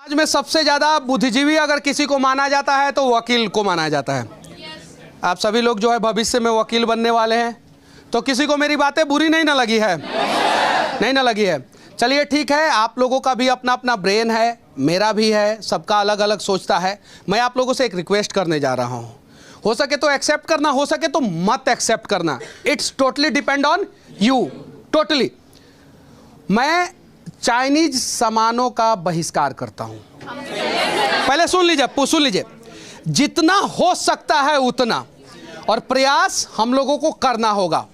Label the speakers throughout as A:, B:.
A: आज में सबसे ज़्यादा बुद्धिजीवी अगर किसी को माना जाता है तो वकील को माना जाता है। आप सभी लोग जो है भविष्य में वकील बनने वाले हैं, तो किसी को मेरी बातें बुरी नहीं ना लगी है? नहीं ना लगी है? चलिए ठीक है, आप लोगों का भी अपना अपना ब्रेन है, मेरा भी है, सबका अलग अलग सोचता है। मैं आप लोगों से एक रिक्वेस्ट करने जा रहा हूँ, हो सके तो एक्सेप्ट करना, हो सके तो मत एक्सेप्ट करना। It's totally depend on you, totally. मैं चाइनीज सामानों का बहिष्कार करता हूँ। पहले सुन लीजिए, जितना हो सकता है उतना, और प्रयास हम लोगों को करना होगा।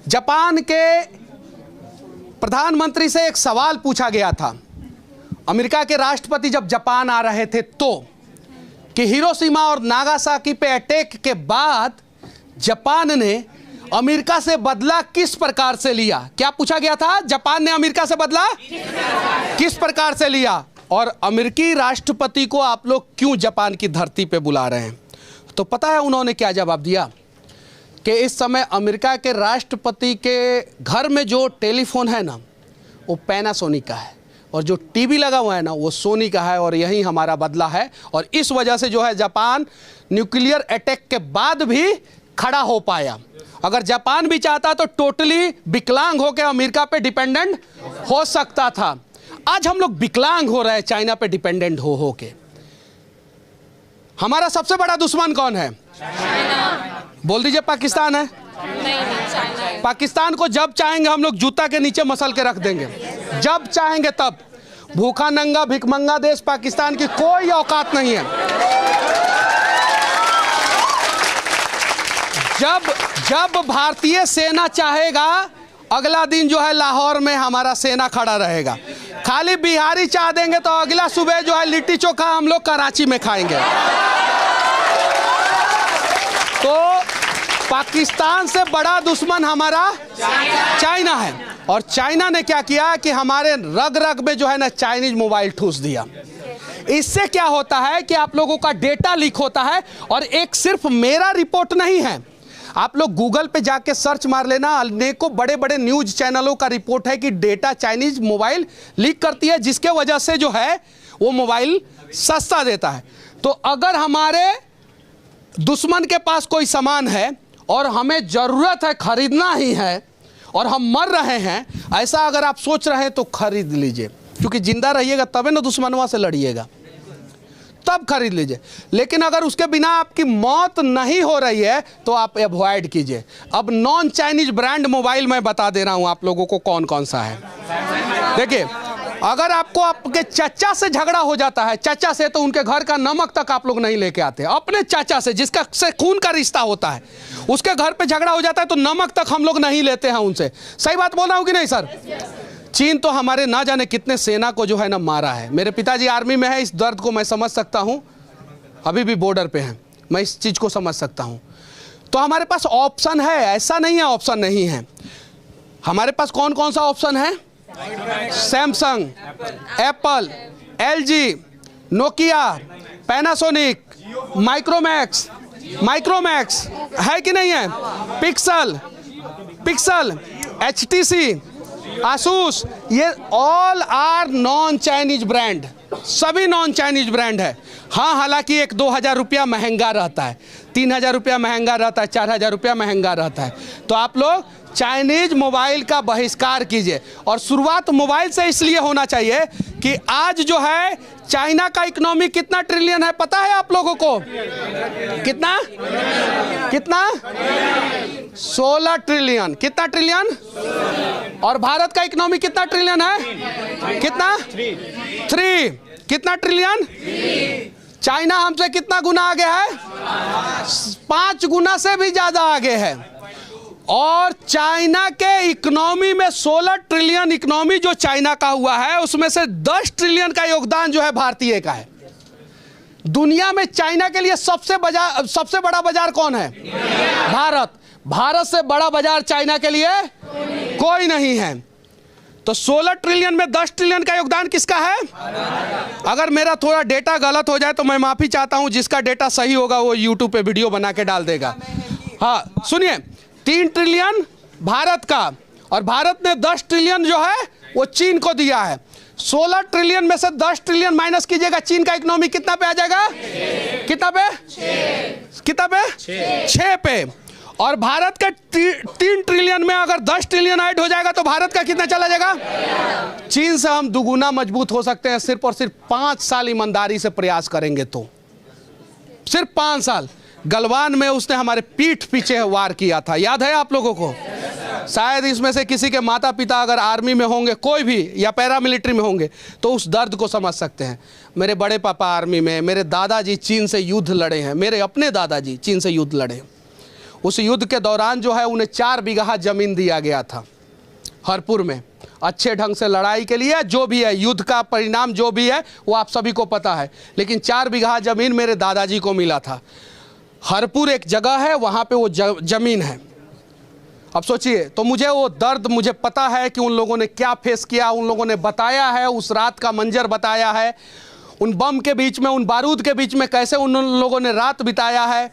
A: जापान के प्रधानमंत्री से एक सवाल पूछा गया था, अमेरिका के राष्ट्रपति जब जापान आ रहे थे तो, कि हिरोशिमा और नागासाकी पे अटैक के बाद जापान ने अमेरिका से बदला किस प्रकार से लिया? क्या पूछा गया था? जापान ने अमेरिका से बदला किस प्रकार से लिया? और अमेरिकी राष्ट्रपति को आप लोग क्यों जापान की धरती पे बुला रहे हैं? तो पता है उन्होंने क्या जवाब दिया? कि इस समय अमेरिका के राष्ट्रपति के घर में जो टेलीफोन है ना, वो पैनासोनिक का है, और जो टीवी लगा हुआ है ना, वो सोनी का है, और यही हमारा बदला है। और इस वजह से जो है जापान न्यूक्लियर अटैक के बाद भी खड़ा हो पाया। अगर जापान भी चाहता तो टोटली विकलांग होकर अमेरिका पे डिपेंडेंट हो सकता था। आज हम लोग विकलांग हो रहे हैं चाइना पे डिपेंडेंट हो के। हमारा सबसे बड़ा दुश्मन कौन है? चाइना। बोल दीजिए पाकिस्तान है? नहीं, पाकिस्तान को जब चाहेंगे हम लोग जूता के नीचे मसल के रख देंगे, जब चाहेंगे तब। भूखा नंगा भिखमंगा देश पाकिस्तान की कोई औकात नहीं है। जब भारतीय सेना चाहेगा, अगला दिन जो है लाहौर में हमारा सेना खड़ा रहेगा। खाली बिहारी चाह देंगे तो अगला सुबह जो है लिट्टी चोखा हम लोग कराची में खाएंगे। तो पाकिस्तान से बड़ा दुश्मन हमारा चाइना है। और चाइना ने क्या किया कि हमारे रग रग में जो है ना चाइनीज मोबाइल ठूस दिया। इससे क्या होता है कि आप लोगों का डेटा लीक होता है। और एक सिर्फ मेरा रिपोर्ट नहीं है, आप लोग गूगल पे जाके सर्च मार लेना, अनेकों बड़े बड़े न्यूज चैनलों का रिपोर्ट है कि डेटा चाइनीज मोबाइल लीक करती है, जिसके वजह से जो है वो मोबाइल सस्ता देता है। तो अगर हमारे दुश्मन के पास कोई सामान है और हमें ज़रूरत है, खरीदना ही है, और हम मर रहे हैं, ऐसा अगर आप सोच रहे हैं तो खरीद लीजिए, क्योंकि जिंदा रहिएगा तभी ना दुश्मनवा से लड़िएगा, तब खरीद लीजिए। लेकिन अगर उसके बिना आपकी मौत नहीं हो रही है तो आप अवॉइड कीजिए। अब नॉन चाइनीज ब्रांड मोबाइल मैं बता दे रहा हूं आप लोगों को कौन कौन सा है। देखिए, अगर आपको आपके चाचा से झगड़ा हो जाता है, चाचा से, तो उनके घर का नमक तक आप लोग नहीं लेके आते। अपने चाचा से, जिसका से खून का रिश्ता होता है, उसके घर पे झगड़ा हो जाता है तो नमक तक हम लोग नहीं लेते हैं उनसे। सही बात बोल रहा हूं कि नहीं सर? चीन तो हमारे ना जाने कितने सेना को जो है ना मारा है। मेरे पिताजी आर्मी में है, इस दर्द को मैं समझ सकता हूँ, अभी भी बॉर्डर पे हैं, मैं इस चीज़ को समझ सकता हूँ। तो हमारे पास ऑप्शन है, ऐसा नहीं है ऑप्शन नहीं है। हमारे पास कौन कौन सा ऑप्शन है? Samsung, Apple, LG, Nokia, Panasonic, Micromax है कि नहीं है? पिक्सल, एचटीसी, आसूस, ये all are non Chinese brand, सभी नॉन चाइनीज ब्रांड है। हाँ, हालांकि 1-2 हज़ार रुपया महंगा रहता है, 3 हज़ार रुपया महंगा रहता है, 4 हज़ार रुपया महंगा रहता है। तो आप लोग चाइनीज मोबाइल का बहिष्कार कीजिए। और शुरुआत मोबाइल से इसलिए होना चाहिए कि आज जो है चाइना का इकोनॉमी कितना ट्रिलियन है पता है आप लोगों को? कितना 16 ट्रिलियन। कितना ट्रिलियन? और भारत का इकोनॉमी कितना ट्रिलियन है? कितना? 3। कितना ट्रिलियन? चाइना हमसे कितना गुना आगे है? 5 गुना से भी ज्यादा आगे है। और चाइना के इकोनॉमी में 16 ट्रिलियन इकोनॉमी जो चाइना का हुआ है, उसमें से 10 ट्रिलियन का योगदान जो है भारतीय का है। दुनिया में चाइना के लिए सबसे बड़ा बाजार कौन है? भारत। भारत से बड़ा बाजार चाइना के लिए कोई नहीं है। तो 16 ट्रिलियन में 10 ट्रिलियन का योगदान किसका है? अगर मेरा थोड़ा डेटा गलत हो जाए तो मैं माफी चाहता हूं। जिसका डेटा सही होगा वो यूट्यूब पे वीडियो बना के डाल देगा। हाँ सुनिए, 3 ट्रिलियन भारत का, और भारत ने 10 ट्रिलियन जो है वो चीन को दिया है। 16 ट्रिलियन में से 10 ट्रिलियन माइनस कीजिएगा, चीन का इकोनॉमी कितना पे आ जाएगा? कितना पे? 6 पे। और भारत के 3 ट्रिलियन में अगर 10 ट्रिलियन ऐड हो जाएगा तो भारत का कितना चला जाएगा? चीन से हम दुगुना मजबूत हो सकते हैं सिर्फ और सिर्फ 5 साल ईमानदारी से प्रयास करेंगे तो। सिर्फ 5 साल। गलवान में उसने हमारे पीठ पीछे वार किया था, याद है आप लोगों को? शायद इसमें से किसी के माता पिता अगर आर्मी में होंगे, कोई भी, या पैरामिलिट्री में होंगे, तो उस दर्द को समझ सकते हैं। मेरे बड़े पापा आर्मी में, मेरे दादाजी चीन से युद्ध लड़े हैं, मेरे अपने दादाजी चीन से युद्ध लड़े हैं। उस युद्ध के दौरान जो है उन्हें 4 बीघा ज़मीन दिया गया था हरपुर में, अच्छे ढंग से लड़ाई के लिए। जो भी है युद्ध का परिणाम जो भी है वो आप सभी को पता है, लेकिन 4 बीघा ज़मीन मेरे दादाजी को मिला था। हरपुर एक जगह है, वहाँ पे वो ज़मीन है। अब सोचिए, तो मुझे वो दर्द, मुझे पता है कि उन लोगों ने क्या फेस किया, उन लोगों ने बताया है, उस रात का मंजर बताया है, उन बम के बीच में, उन बारूद के बीच में कैसे उन लोगों ने रात बिताया है,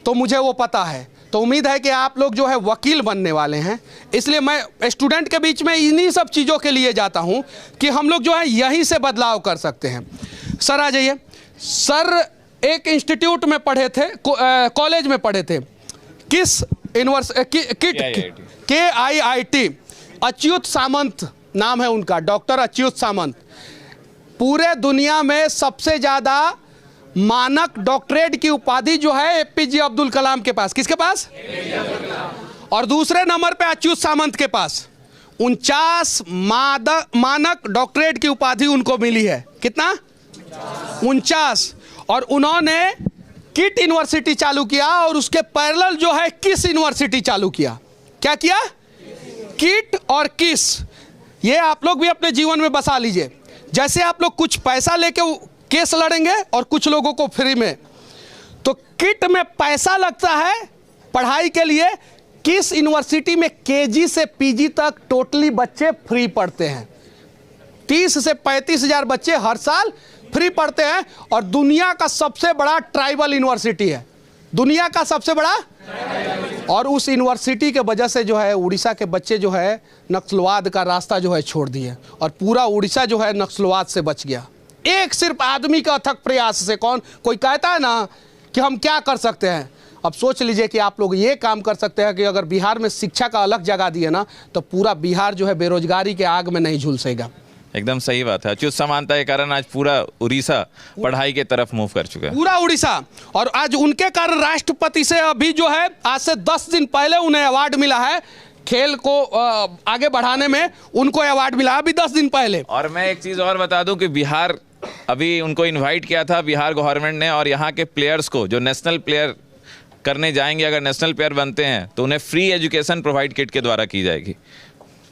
A: तो मुझे वो पता है। तो उम्मीद है कि आप लोग जो है वकील बनने वाले हैं, इसलिए मैं स्टूडेंट के बीच में इन्हीं सब चीज़ों के लिए जाता हूं कि हम लोग जो है यहीं से बदलाव कर सकते हैं। सर आ जाइए। सर एक इंस्टीट्यूट में पढ़े थे, कॉलेज में पढ़े थे, किस KIIT, अच्युत सामंत नाम है उनका, डॉक्टर अच्युत सामंत। पूरे दुनिया में सबसे ज़्यादा मानक डॉक्टरेट की उपाधि जो है APJ अब्दुल कलाम के पास। किसके पास? और दूसरे नंबर पे अच्युत सामंत के पास 49 मानक डॉक्टरेट की उपाधि उनको मिली है। कितना? 49। और उन्होंने किट यूनिवर्सिटी चालू किया, और उसके पैरेलल जो है किस यूनिवर्सिटी चालू किया। क्या किया? किट और किस। ये आप लोग भी अपने जीवन में बसा लीजिए। जैसे आप लोग कुछ पैसा लेके केस लड़ेंगे और कुछ लोगों को फ्री में, तो किट में पैसा लगता है पढ़ाई के लिए। किस यूनिवर्सिटी में KG से PG तक टोटली बच्चे फ्री पढ़ते हैं। 30 से 35 हज़ार बच्चे हर साल फ्री पढ़ते हैं, और दुनिया का सबसे बड़ा ट्राइबल यूनिवर्सिटी है, दुनिया का सबसे बड़ा। और उस यूनिवर्सिटी के वजह से जो है उड़ीसा के बच्चे जो है नक्सलवाद का रास्ता जो है छोड़ दिए, और पूरा उड़ीसा जो है नक्सलवाद से बच गया। एक सिर्फ आदमी का अथक प्रयास से। कोई कहता है ना कि हम क्या कर सकते हैं। अब सोच लीजिए कि आप लोग ये काम कर सकते हैं कि अगर बिहार में शिक्षा का अलग जगह दिए ना, तो पूरा बिहार जो है बेरोजगारी के आग में नहीं झुलसेगा।
B: एकदम सही बात है। अच्युत समानता के कारण आज पूरा उड़ीसा पढ़ाई के तरफ मूव कर चुका है,
A: पूरा उड़ीसा। और आज उनके कारण राष्ट्रपति से अभी जो है आज से 10 दिन पहले उन्हें अवार्ड मिला है, खेल को आगे बढ़ाने में उनको अवार्ड मिला अभी 10 दिन पहले।
B: और मैं एक चीज़ और बता दूं कि बिहार अभी उनको इनवाइट किया था बिहार गवर्नमेंट ने, और यहाँ के प्लेयर्स को जो नेशनल प्लेयर करने जाएंगे, अगर नेशनल प्लेयर बनते हैं तो उन्हें फ्री एजुकेशन प्रोवाइड किट के द्वारा की जाएगी।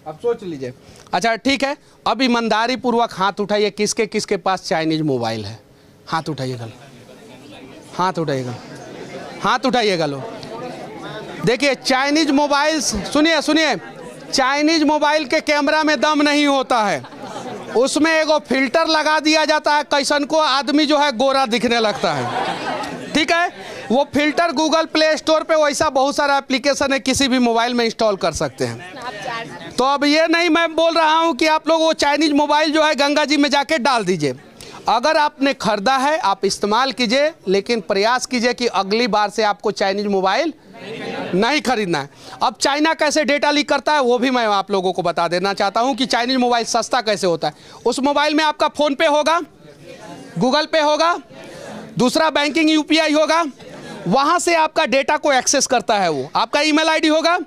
A: अब सोच लीजिए। अच्छा ठीक है, अब ईमानदारी पूर्वक हाथ उठाइए, किसके किसके पास चाइनीज मोबाइल है? हाथ उठाइएगा, हाथ उठाइएगा, हाथ उठाइएगा लो। देखिए चाइनीज मोबाइल, सुनिए सुनिए, चाइनीज मोबाइल के कैमरा में दम नहीं होता है, उसमें एगो फिल्टर लगा दिया जाता है, कैसन को आदमी जो है गोरा दिखने लगता है। ठीक है, वो फिल्टर गूगल प्ले स्टोर पे वैसा बहुत सारा एप्लीकेशन है, किसी भी मोबाइल में इंस्टॉल कर सकते हैं। तो अब ये नहीं मैं बोल रहा हूँ कि आप लोग वो चाइनीज मोबाइल जो है गंगा जी में जाके डाल दीजिए। अगर आपने खरीदा है आप इस्तेमाल कीजिए, लेकिन प्रयास कीजिए कि अगली बार से आपको चाइनीज मोबाइल नहीं खरीदना है। अब चाइना कैसे डेटा लीक करता है वो भी मैं आप लोगों को बता देना चाहता हूं कि चाइनीज मोबाइल सस्ता कैसे होता है। उस मोबाइल में आपका फ़ोन पे होगा, गूगल पे होगा, दूसरा बैंकिंग UPI होगा, वहां से आपका डेटा को एक्सेस करता है। वो आपका ईमेल ID होगा,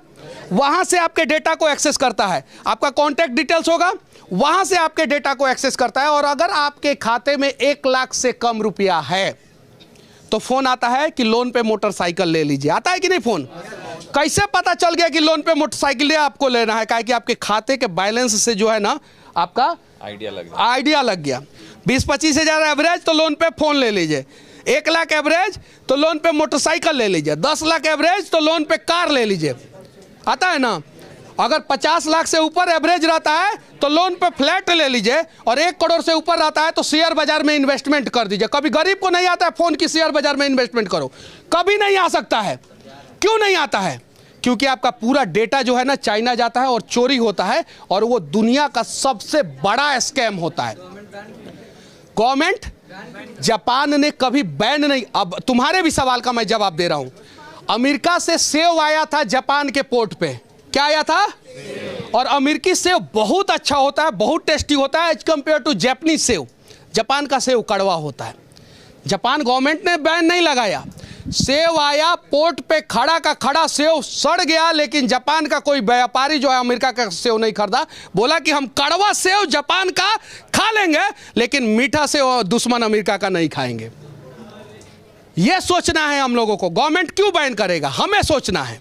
A: वहां से आपके डेटा को एक्सेस करता है। आपका कॉन्टैक्ट डिटेल्स होगा, वहां से आपके डेटा को एक्सेस करता है। और अगर आपके खाते में 1 लाख से कम रुपया है तो फोन आता है कि लोन पे मोटरसाइकिल ले लीजिए। आता है कि नहीं फोन? कैसे पता चल गया कि लोन पे मोटरसाइकिल आपको लेना है? कि आपके खाते के बैलेंस से जो है ना आपका आइडिया लग गया। 20-25 हज़ार एवरेज तो लोन पे फोन ले लीजिए, 1 लाख एवरेज तो लोन पे मोटरसाइकिल ले लीजिए, 10 लाख एवरेज तो लोन पे कार ले लीजिए। आता है ना? अगर 50 लाख से ऊपर एवरेज रहता है तो लोन पे फ्लैट ले लीजिए, और 1 करोड़ से ऊपर रहता है तो शेयर बाजार में इन्वेस्टमेंट कर दीजिए। कभी गरीब को नहीं आता है फोन की शेयर बाजार में इन्वेस्टमेंट करो, कभी नहीं आ सकता है। क्यों नहीं आता है? क्योंकि आपका पूरा डेटा जो है ना चाइना जाता है और चोरी होता है, और वो दुनिया का सबसे बड़ा स्कैम होता है। गवर्नमेंट, जापान ने कभी बैन नहीं, अब तुम्हारे भी सवाल का मैं जवाब दे रहा हूं। अमेरिका से सेव आया था जापान के पोर्ट पे, क्या आया था? और अमेरिकी सेव बहुत अच्छा होता है, बहुत टेस्टी होता है एज कंपेयर टू जापानीज सेव। जापान का सेव कड़वा होता है। जापान गवर्नमेंट ने बैन नहीं लगाया, सेव आया पोर्ट पे, खड़ा का खड़ा सेव सड़ गया, लेकिन जापान का कोई व्यापारी जो है अमेरिका का सेव नहीं खरीदा, बोला कि हम कड़वा सेव जापान का खा लेंगे लेकिन मीठा सेव दुश्मन अमेरिका का नहीं खाएंगे। यह सोचना है हम लोगों को। गवर्नमेंट क्यों बैन करेगा, हमें सोचना है।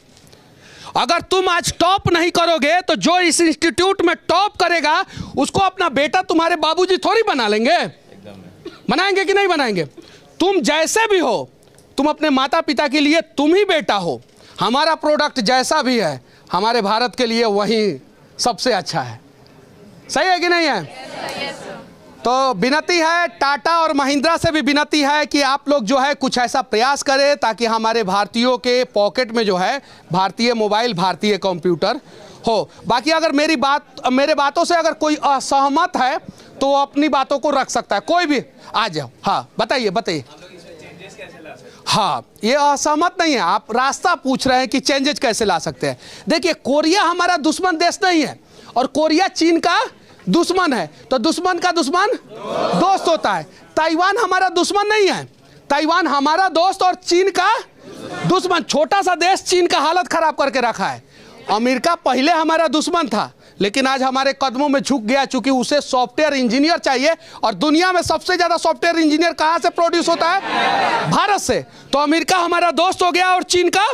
A: अगर तुम आज टॉप नहीं करोगे तो जो इस इंस्टीट्यूट में टॉप करेगा उसको अपना बेटा तुम्हारे बाबूजी थोड़ी बना लेंगे, बनाएंगे कि नहीं बनाएंगे? तुम जैसे भी हो, तुम अपने माता पिता के लिए तुम ही बेटा हो। हमारा प्रोडक्ट जैसा भी है हमारे भारत के लिए वही सबसे अच्छा है। सही है कि नहीं है? तो विनती है, टाटा और महिंद्रा से भी विनती है कि आप लोग जो है कुछ ऐसा प्रयास करें ताकि हमारे भारतीयों के पॉकेट में जो है भारतीय मोबाइल, भारतीय कंप्यूटर हो। बाकी अगर मेरे बातों से अगर कोई असहमत है तो वो अपनी बातों को रख सकता है, कोई भी आ जाओ। हाँ बताइए। हाँ, ये असहमत नहीं है, आप रास्ता पूछ रहे हैं कि चेंजेस कैसे ला सकते हैं। देखिए, कोरिया हमारा दुश्मन देश नहीं है और कोरिया चीन का दुश्मन है, तो दुश्मन का दुश्मन दोस्त होता है। ताइवान हमारा दुश्मन नहीं है, ताइवान हमारा दोस्त और चीन का दुश्मन। छोटा सा देश चीन का हालत खराब करके रखा है। अमेरिका पहले हमारा दुश्मन था लेकिन आज हमारे कदमों में झुक गया, चूंकि उसे सॉफ्टवेयर इंजीनियर चाहिए और दुनिया में सबसे ज्यादा सॉफ्टवेयर इंजीनियर कहां से प्रोड्यूस होता है? भारत से। तो अमेरिका हमारा दोस्त हो गया और चीन का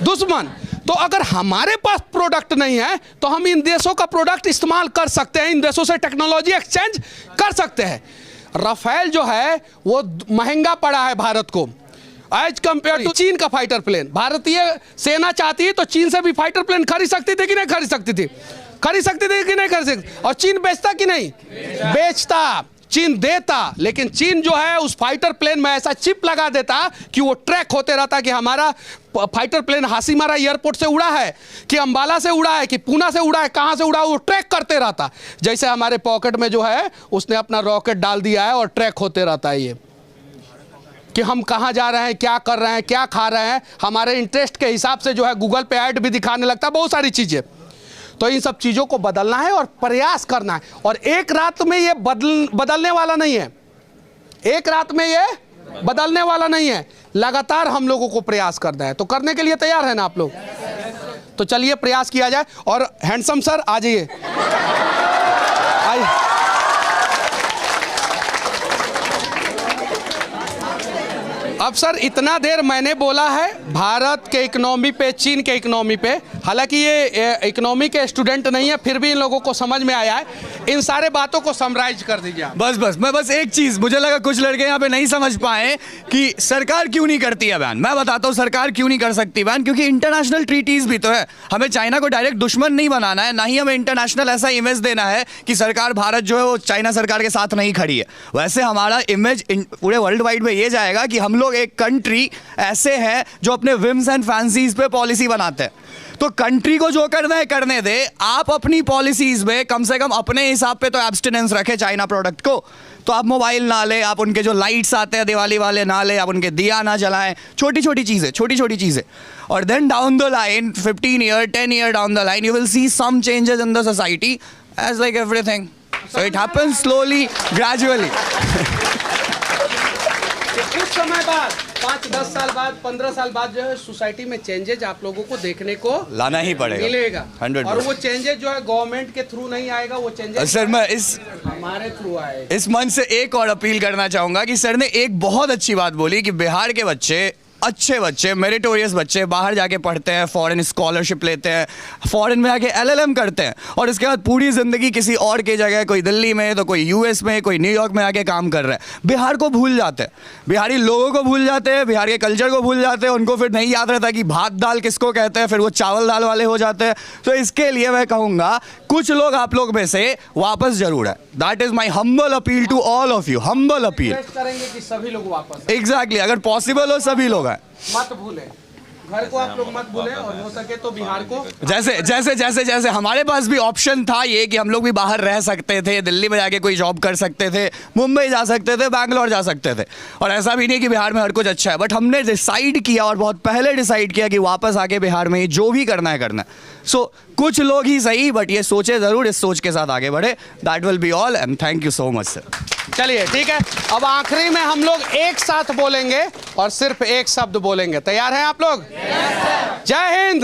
A: दुश्मन। तो अगर हमारे पास प्रोडक्ट नहीं है तो हम इन देशों का प्रोडक्ट इस्तेमाल कर सकते हैं, इन देशों से टेक्नोलॉजी एक्सचेंज कर सकते हैं। राफेल जो है वो महंगा पड़ा है भारत को एज कंपेयर टू चीन का फाइटर प्लेन। भारतीय सेना चाहती है तो चीन से भी फाइटर प्लेन खरीद सकती थी कि नहीं खरीद सकती थी? खरीद सकती थी कि नहीं खरीद सकती? और चीन बेचता कि नहीं बेचता? चीन देता, लेकिन चीन जो है उस फाइटर प्लेन में ऐसा चिप लगा देता कि वो ट्रैक होते रहता कि हमारा फाइटर प्लेन हासीमारा एयरपोर्ट से उड़ा है कि अंबाला से उड़ा है कि पूना से उड़ा है, कहां से उड़ा, वो ट्रैक करते रहता। जैसे हमारे पॉकेट में जो है उसने अपना रॉकेट डाल दिया है और ट्रैक होते रहता है ये कि हम कहां जा रहे हैं, क्या कर रहे हैं, क्या खा रहे हैं। हमारे इंटरेस्ट के हिसाब से जो है गूगल पे ऐड भी दिखाने लगता है, बहुत सारी चीजें। तो इन सब चीजों को बदलना है और प्रयास करना है, और एक रात में ये बदलने वाला नहीं है। एक रात में ये बदलने वाला नहीं है, लगातार हम लोगों को प्रयास करना है। तो करने के लिए तैयार है ना आप लोग? तो चलिए प्रयास किया जाए। और हैंडसम सर आ जाइए, आइए। अब सर इतना देर मैंने बोला है भारत के इकोनॉमी पे, चीन के इकोनॉमी पे, हालांकि ये इकोनॉमी के स्टूडेंट नहीं है फिर भी इन लोगों को समझ में आया है। इन सारे बातों को समराइज कर दीजिए आप।
C: बस एक चीज मुझे लगा कुछ लड़के यहाँ पे नहीं समझ पाए कि सरकार क्यों नहीं करती है बैन। मैं बताता हूँ सरकार क्यों नहीं कर सकती बैन, क्योंकि इंटरनेशनल ट्रीटीज भी तो है। हमें चाइना को डायरेक्ट दुश्मन नहीं बनाना है, ना ही हमें इंटरनेशनल ऐसा इमेज देना है कि सरकार भारत जो है वो चाइना सरकार के साथ नहीं खड़ी है। वैसे हमारा इमेज पूरे वर्ल्ड वाइड में ये जाएगा कि हम लोग एक कंट्री ऐसे है जो अपने विम्स एंड फैंसीज पे पॉलिसी बनाते हैं। तो कंट्री को जो करना है करने दे, आप अपनी पॉलिसीज में कम से कम अपने हिसाब पे तो एब्स्टिनेंस रखे चाइना प्रोडक्ट को। तो आप मोबाइल ना ले, आप उनके जो लाइट्स आते हैं दिवाली वाले ना ले, आप उनके दिया ना जलाएं, छोटी छोटी चीजें। और then down the line 15 year 10 year down the line you will see some changes in the society as like everything. So it happens slowly gradually.
A: कुछ समय बाद 5-10 साल बाद 15 साल बाद जो है सोसाइटी में चेंजेज आप लोगों को देखने को
C: लाना ही पड़ेगा,
A: मिलेगा।
C: 100%।
A: और वो चेंजेज जो है गवर्नमेंट के थ्रू नहीं आएगा, वो चेंजेज
C: सर मैं
A: हमारे थ्रू आएगा।
C: इस मंच से एक और अपील करना चाहूंगा कि सर ने एक बहुत अच्छी बात बोली कि बिहार के बच्चे, अच्छे बच्चे, मेरिटोरियस बच्चे बाहर जाके पढ़ते हैं, फॉरेन स्कॉलरशिप लेते हैं, फॉरेन में आके LLM करते हैं और इसके बाद पूरी ज़िंदगी किसी और की जगह, कोई दिल्ली में तो कोई US में, कोई न्यूयॉर्क में आके काम कर रहे हैं। बिहार को भूल जाते हैं, बिहारी लोगों को भूल जाते हैं, बिहार के कल्चर को भूल जाते हैं। उनको फिर नहीं याद रहता कि भात दाल किसको कहते हैं, फिर वो चावल दाल वाले हो जाते हैं। तो इसके लिए मैं कहूँगा कुछ लोग आप लोग में से वापस जरूर है। That is my humble appeal to all of you, humble appeal
A: करेंगे कि सभी लोग वापस।
C: एग्जैक्टली, अगर पॉसिबल हो सभी लोग हैं।
A: मत भूलें, घर को आप लोग मत भूलें और हो सके तो बिहार को।
C: जैसे हमारे पास भी ऑप्शन था ये कि हम लोग भी बाहर रह सकते थे, दिल्ली में जाके कोई जॉब कर सकते थे, मुंबई जा सकते थे, बैंगलोर जा सकते थे, और ऐसा भी नहीं कि बिहार में हर कुछ अच्छा है, बट हमने डिसाइड किया और बहुत पहले डिसाइड किया कि वापस आके बिहार में जो भी करना है करना है। सो कुछ लोग ही सही, बट ये सोचे ज़रूर, इस सोच के साथ आगे बढ़े। That will be all and thank you so much sir.
A: चलिए ठीक है, अब आखिरी में हम लोग एक साथ बोलेंगे और सिर्फ एक शब्द बोलेंगे। तैयार हैं आप लोग? जय हिंद।